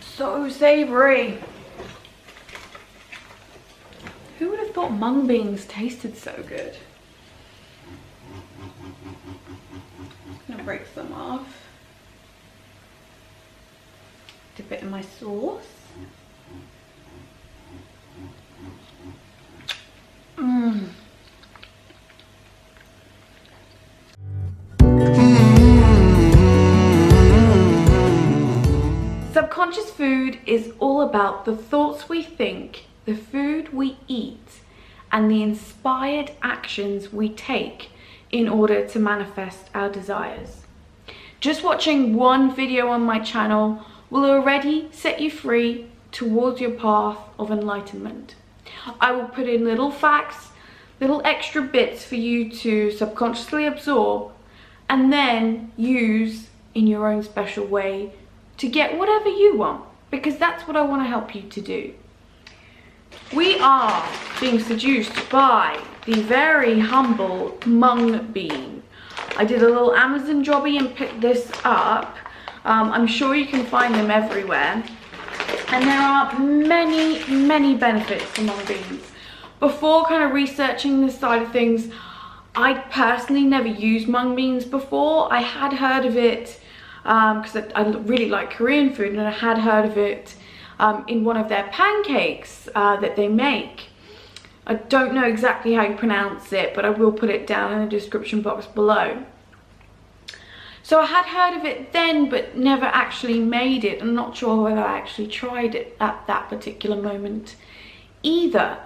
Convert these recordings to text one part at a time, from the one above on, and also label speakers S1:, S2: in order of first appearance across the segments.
S1: So savoury. Who would have thought mung beans tasted so good? I'm gonna break some off. Dip it in my sauce. Subconscious food is all about the thoughts we think, the food we eat, and the inspired actions we take in order to manifest our desires. Just watching one video on my channel will already set you free towards your path of enlightenment. I will put in little facts, little extra bits for you to subconsciously absorb and then use in your own special way to get whatever you want, because that's what I want to help you to do. We are being seduced by the very humble mung bean. I did a little Amazon jobby and picked this up. I'm sure you can find them everywhere. And there are many benefits to mung beans. Before kind of researching this side of things, I personally never used mung beans before. I had heard of it because I really like Korean food, and I had heard of it in one of their pancakes that they make. I don't know exactly how you pronounce it, but I will put it down in the description box below. So I had heard of it then, but never actually made it. I'm not sure whether I actually tried it at that particular moment either.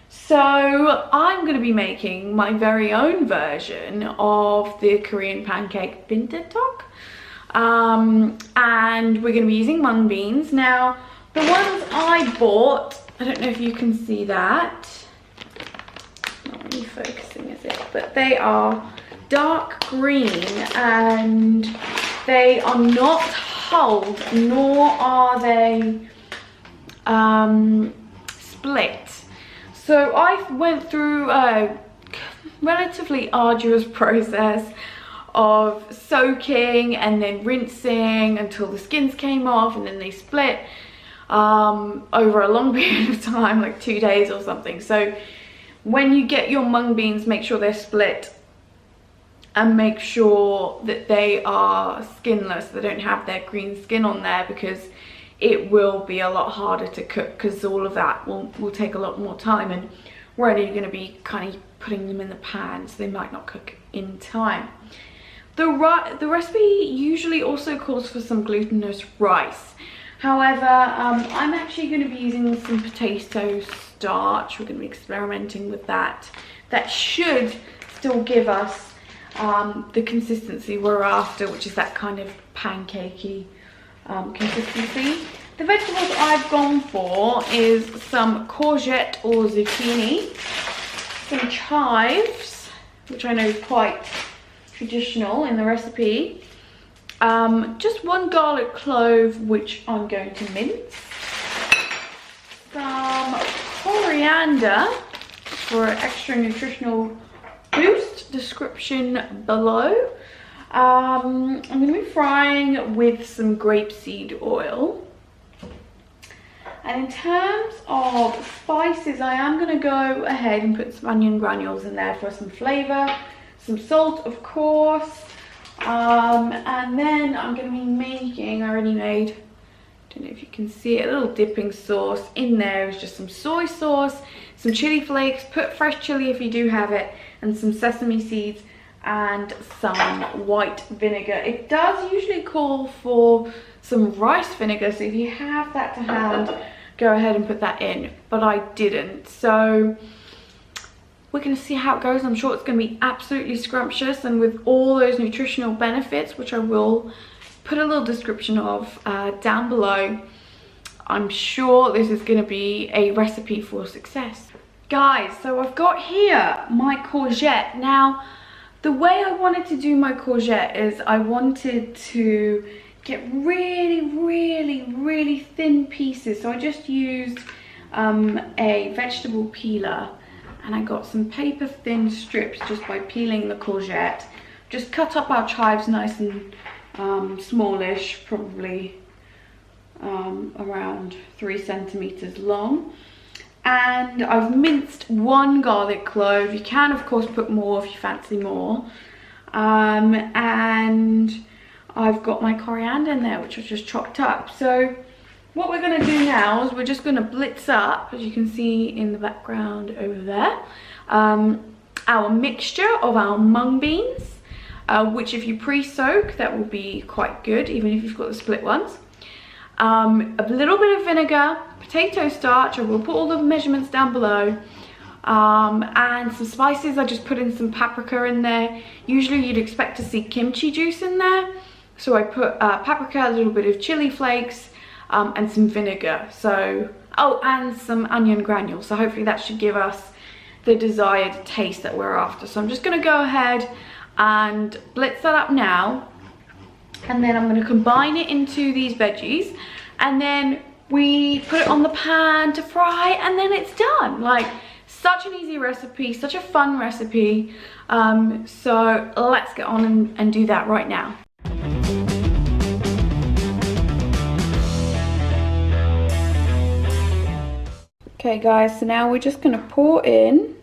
S1: So I'm going to be making my very own version of the Korean pancake bintaetok. And we're going to be using mung beans. Now, the ones I bought, I don't know if you can see that. Not really focusing, is it? But they are dark green and they are not hulled, nor are they split. So I went through a relatively arduous process of soaking and then rinsing until the skins came off, and then they split over a long period of time, like 2 days or something. So when you get your mung beans, make sure they're split and make sure that they are skinless, they don't have their green skin on there, because it will be a lot harder to cook, because all of that will take a lot more time, and we're only going to be kind of putting them in the pan, so they might not cook in time. The recipe usually also calls for some glutinous rice. However, I'm actually going to be using some potato starch. We're going to be experimenting with that. That should still give us the consistency we're after, which is that kind of pancakey consistency. The vegetables I've gone for is some courgette or zucchini, some chives, which I know is quite traditional in the recipe, just one garlic clove, which I'm going to mince, some coriander for an extra nutritional boost, description below. I'm going to be frying with some grapeseed oil. And in terms of spices, I am going to go ahead and put some onion granules in there for some flavour, some salt of course, and then I'm going to be making, I already made, don't know if you can see it, a little dipping sauce. In there is just some soy sauce, some chili flakes, put fresh chili if you do have it, and some sesame seeds and some white vinegar. It does usually call for some rice vinegar, so if you have that to hand, go ahead and put that in, but I didn't. So we're going to see how it goes. I'm sure it's going to be absolutely scrumptious, and with all those nutritional benefits, which I will put a little description of down below, I'm sure this is going to be a recipe for success. Guys, so I've got here my courgette. Now, the way I wanted to do my courgette is I wanted to get really thin pieces. So I just used a vegetable peeler, and I got some paper thin strips just by peeling the courgette, just cut up our chives nice and smallish, probably around 3 centimeters long. And I've minced 1 garlic clove. You can of course put more if you fancy more. And I've got my coriander in there, which I've just chopped up. So what we're going to do now is we're just going to blitz up, as you can see in the background over there, our mixture of our mung beans, which if you pre-soak, that will be quite good, even if you've got the split ones. A little bit of vinegar, potato starch, I will put all the measurements down below, and some spices. I just put in some paprika in there. Usually you'd expect to see kimchi juice in there, so I put paprika, a little bit of chili flakes, and some vinegar. So, oh, and some onion granules. So hopefully that should give us the desired taste that we're after. So I'm just going to go ahead and blitz that up now, and then I'm going to combine it into these veggies, and then we put it on the pan to fry, and then it's done. Like, such an easy recipe, such a fun recipe. So let's get on and do that right now. Okay guys, so now we're just going to pour in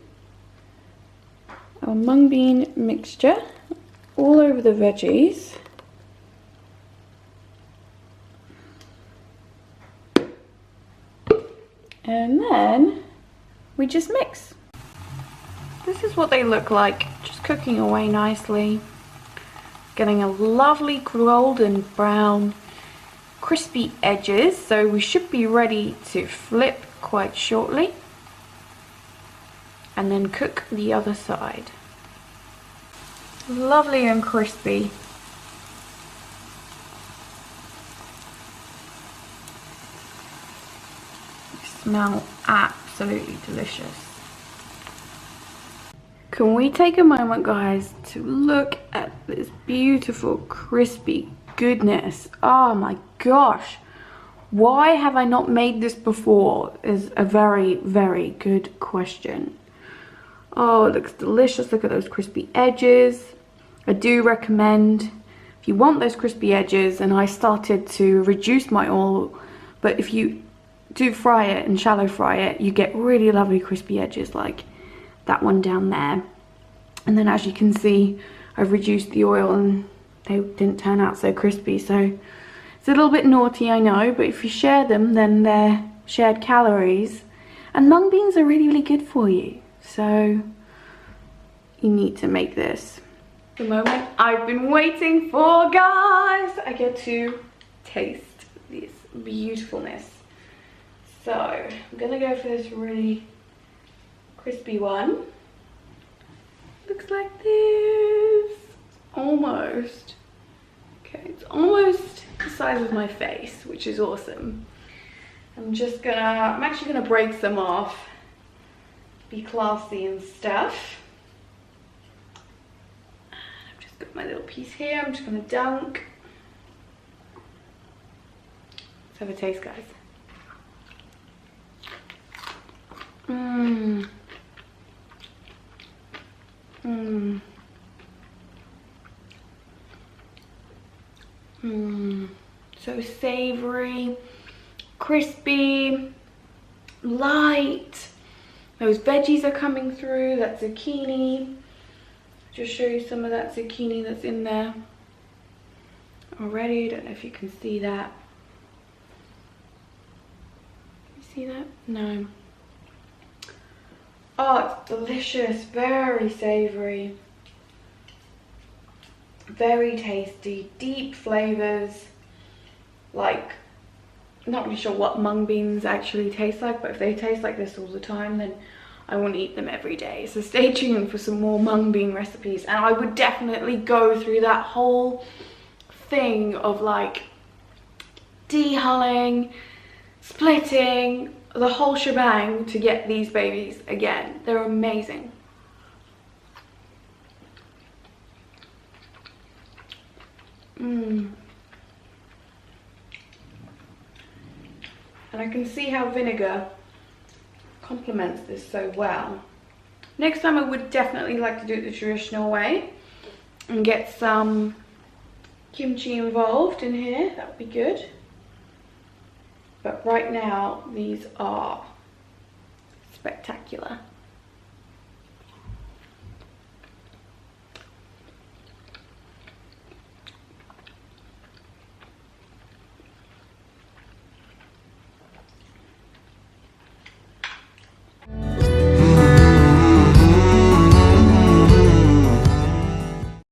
S1: our mung bean mixture all over the veggies. And then we just mix. This is what they look like, just cooking away nicely. Getting a lovely golden brown, crispy edges, so we should be ready to flip quite shortly. And then cook the other side. Lovely and crispy. Smell absolutely delicious. Can we take a moment, guys, to look at this beautiful crispy goodness? Oh my gosh, why have I not made this before is a very, very good question. Oh, it looks delicious. Look at those crispy edges. I do recommend, if you want those crispy edges, and I started to reduce my oil, but if you do fry it and shallow fry it, you get really lovely crispy edges like that one down there. And then as you can see, I've reduced the oil and they didn't turn out so crispy. So it's a little bit naughty, I know, but if you share them, then they're shared calories. And mung beans are really, really good for you. So you need to make this. The moment I've been waiting for, guys. I get to taste this beautifulness. So I'm gonna go for this really crispy one. Looks like this. Almost. Okay, it's almost the size of my face, which is awesome. I'm actually gonna break some off. Be classy and stuff. And I've just got my little piece here. I'm just gonna dunk. Let's have a taste, guys. Mmm. Mmm. Mmm. So savory, crispy, light. Those veggies are coming through. That zucchini. Just show you some of that zucchini that's in there already. Don't know if you can see that. You see that? No. Oh, it's delicious. Very savory. Very tasty. Deep flavors. Like, not really sure what mung beans actually taste like, but if they taste like this all the time, then I want to eat them every day. So stay tuned for some more mung bean recipes. And I would definitely go through that whole thing of like de-hulling, splitting, the whole shebang to get these babies again. They're amazing. Mmm. And I can see how vinegar complements this so well. Next time I would definitely like to do it the traditional way. and get some kimchi involved in here. That would be good. But right now, these are spectacular.